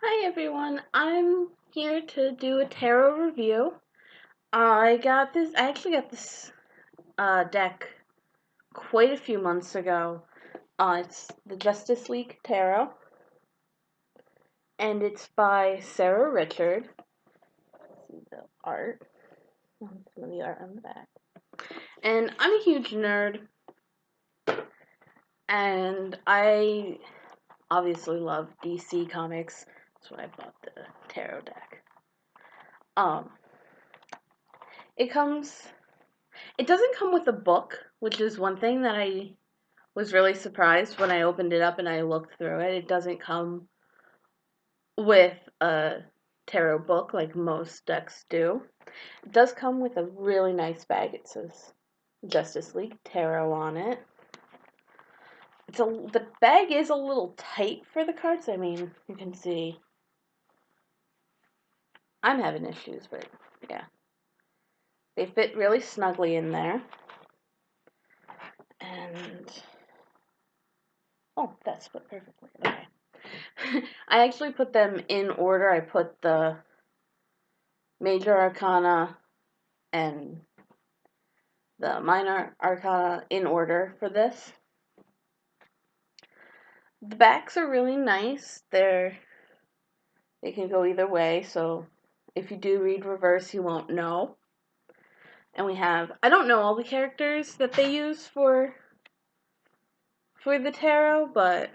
Hi everyone, I'm here to do a tarot review. I actually got this deck quite a few months ago. It's the Justice League Tarot, and it's by Sara Richard. See the art, some of the art on the back. And I'm a huge nerd, and I obviously love DC comics. That's why I bought the tarot deck. It doesn't come with a book, which is one thing that I was really surprised when I opened it up and I looked through it. It doesn't come with a tarot book like most decks do. It does come with a really nice bag. It says Justice League Tarot on it. The bag is a little tight for the cards. I mean, you can see I'm having issues, but yeah. They fit really snugly in there. And oh, that split perfectly. Okay. I actually put them in order. I put the Major Arcana and the Minor Arcana in order for this. The backs are really nice. They can go either way, so if you do read reverse, you won't know. And I don't know all the characters that they use for the tarot, but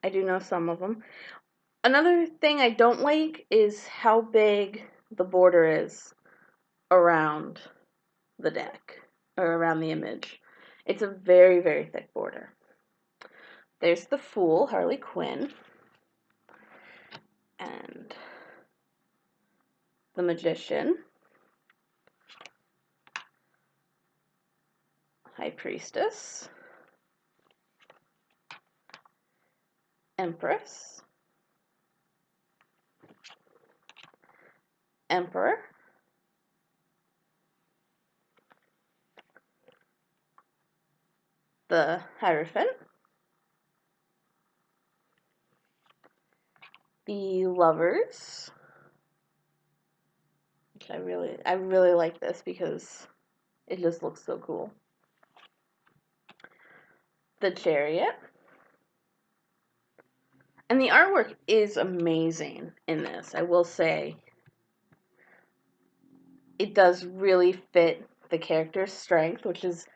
I do know some of them. Another thing I don't like is how big the border is around the deck, or around the image. It's a very, very thick border. There's the Fool, Harley Quinn, and the Magician, High Priestess, Empress, Emperor, the Hierophant, the Lovers, which I really like this because it just looks so cool. The Chariot. And the artwork is amazing in this, I will say. It does really fit the character's strength, which is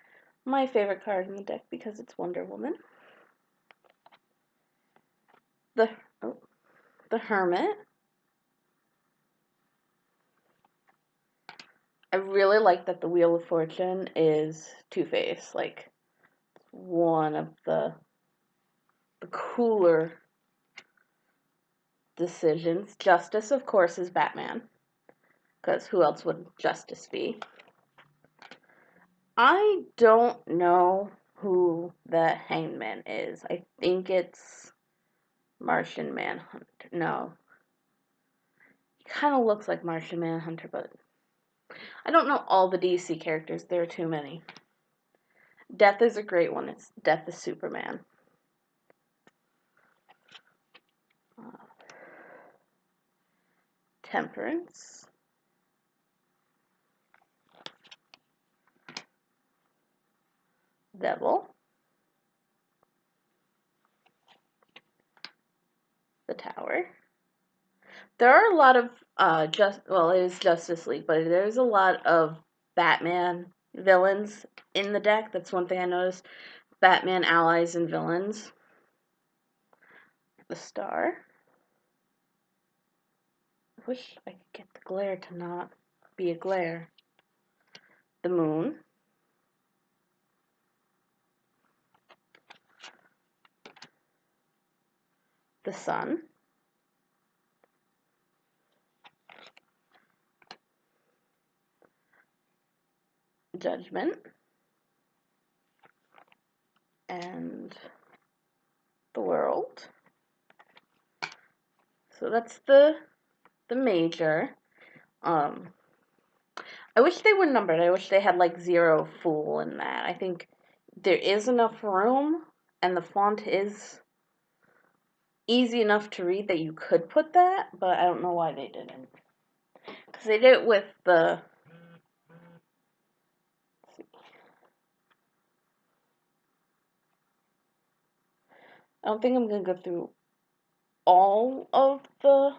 my favorite card in the deck because it's Wonder Woman. The Hermit. I really like that the Wheel of Fortune is Two-Face, like one of the cooler decisions. Justice, of course, is Batman, because who else would Justice be? I don't know who the Hangman is. I think it's Martian Manhunter. No. He kind of looks like Martian Manhunter, but I don't know all the DC characters. There are too many. Death is a great one. It's Death is Superman. Temperance. Devil. The Tower. There are a lot of it is Justice League, but there's a lot of Batman villains in the deck. That's one thing I noticed. Batman allies and villains. The Star. I wish I could get the glare to not be a glare. The Moon. The Sun. Judgment. And the World. So that's the major. I wish they were numbered. I wish they had like 0 Fool in that. I think there is enough room, and the font is easy enough to read that you could put that, but I don't know why they didn't. Because they did it with the... I don't think I'm going to go through all of the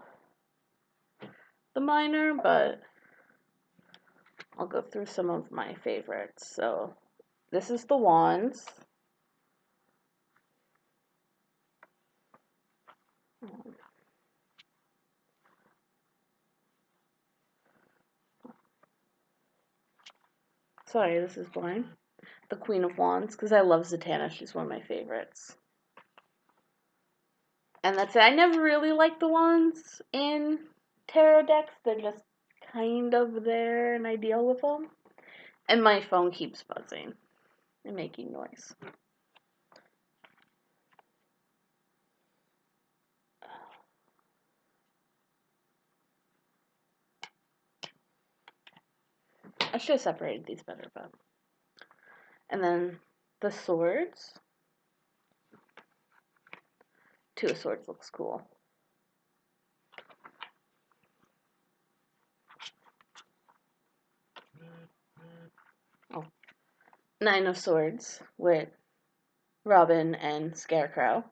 minor, but I'll go through some of my favorites. So this is the wands. Sorry, this is blind. The Queen of Wands, because I love Zatanna. She's one of my favorites. And that's it. I never really liked the wands in tarot decks. They're just kind of there, and I deal with them. And my phone keeps buzzing and making noise. I should have separated these better, but... And then the swords. Two of Swords looks cool. Oh. Nine of Swords with Robin and Scarecrow.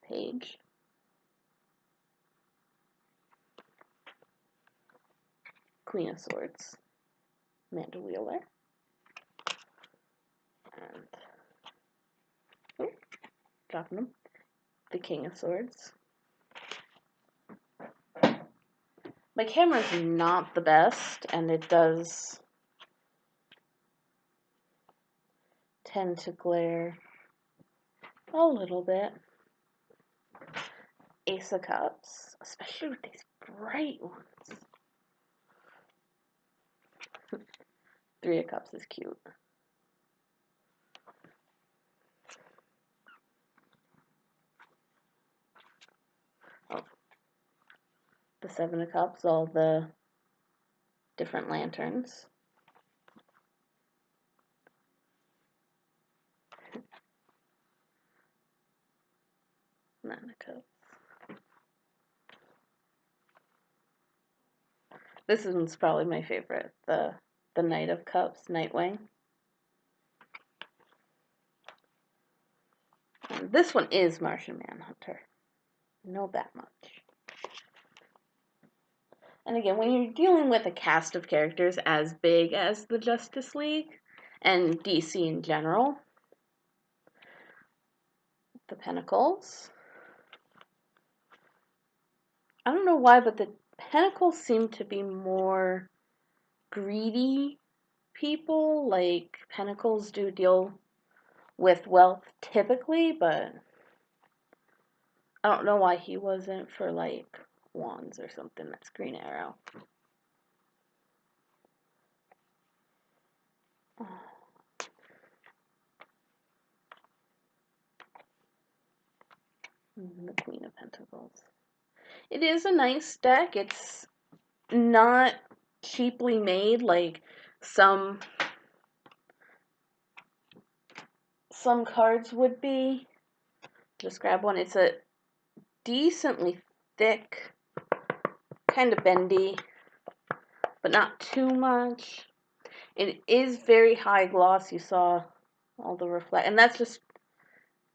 Page. Queen of Swords. Amanda Wheeler. And... oh, dropping them. The King of Swords. My camera's not the best, and it does tend to glare a little bit. Ace of Cups, especially with these bright ones. Three of Cups is cute. Oh. The Seven of Cups, all the different lanterns. Nine of Cups. This one's probably my favorite, the Knight of Cups, Nightwing. And this one is Martian Manhunter. I know that much. And again, when you're dealing with a cast of characters as big as the Justice League and DC in general, the Pentacles. I don't know why, but the Pentacles seem to be more greedy people. Like, Pentacles do deal with wealth typically, but I don't know why he wasn't for, like, Wands or something. That's Green Arrow. The Queen of Pentacles. It is a nice deck. It's not cheaply made like some cards would be. Just grab one. It's a decently thick, kind of bendy, but not too much. It is very high gloss. You saw all the reflect, and that's just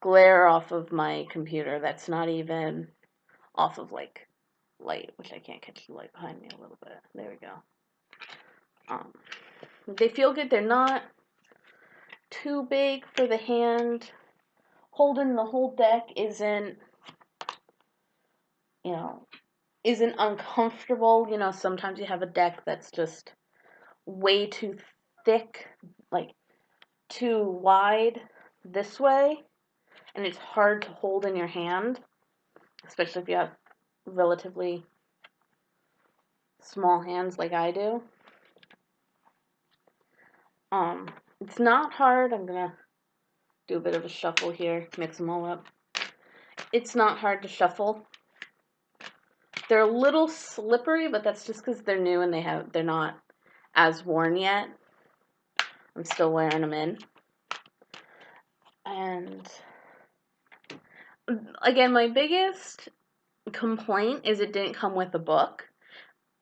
glare off of my computer. That's not even off of like light, which I can't catch the light behind me a little bit. There we go. They feel good. They're not too big for the hand. Holding the whole deck isn't, isn't uncomfortable. Sometimes you have a deck that's just way too thick, like too wide this way, and it's hard to hold in your hand, especially if you have relatively small hands like I do. It's not hard. I'm gonna do a bit of a shuffle here, mix them all up. It's not hard to shuffle. They're a little slippery, but that's just because they're new and they're not as worn yet. I'm still wearing them in. And again, my biggest complaint is it didn't come with a book.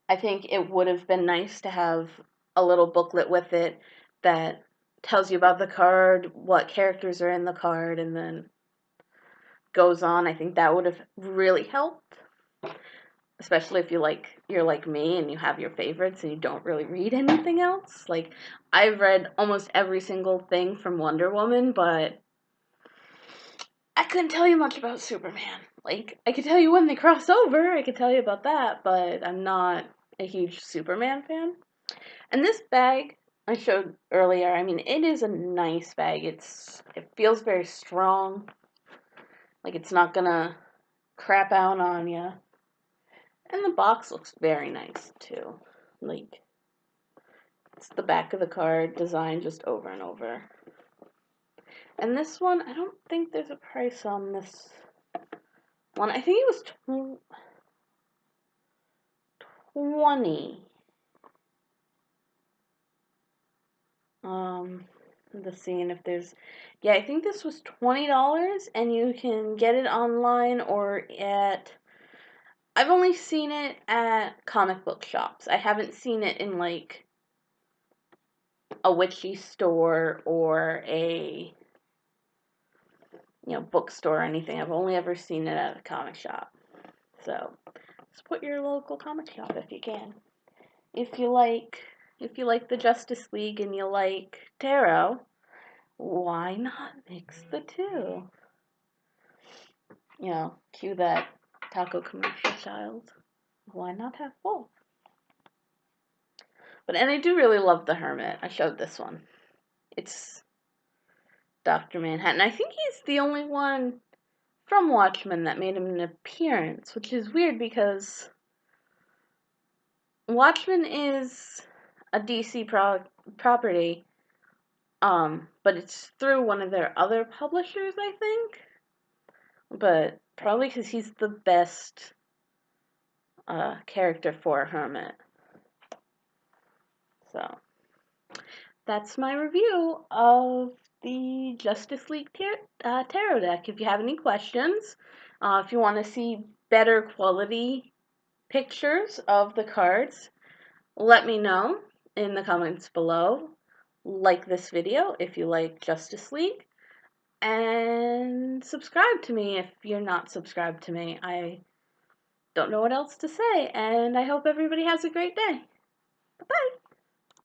I think it would have been nice to have a little booklet with it that tells you about the card, what characters are in the card, and then goes on. I think that would have really helped, especially if you're like me and you have your favorites and you don't really read anything else. Like, I've read almost every single thing from Wonder Woman, but I couldn't tell you much about Superman. Like, I could tell you when they cross over, I could tell you about that, but I'm not a huge Superman fan. And this bag I showed earlier, I mean, it is a nice bag. It feels very strong. Like, it's not gonna crap out on you. And the box looks very nice, too. Like, it's the back of the card designed just over and over. And this one, I don't think there's a price on this one. I think it was $20. Let's see, and if there's, yeah, I think this was $20, and you can get it online or I've only seen it at comic book shops. I haven't seen it in, like, a witchy store or a, bookstore or anything. I've only ever seen it at a comic shop. So, support your local comic shop if you can. If you like the Justice League and you like tarot, why not mix the two? Cue that taco commercial, child. Why not have both? And I do really love the Hermit. I showed this one. It's Dr. Manhattan. I think he's the only one from Watchmen that made an appearance, which is weird because Watchmen is a DC property, but it's through one of their other publishers, I think. But probably because he's the best character for Hermit. So, that's my review of the Justice League Tarot deck. If you have any questions, if you want to see better quality pictures of the cards, let me know in the comments below. Like this video if you like Justice League, and subscribe to me if you're not subscribed to me. I don't know what else to say, and I hope everybody has a great day. Bye-bye.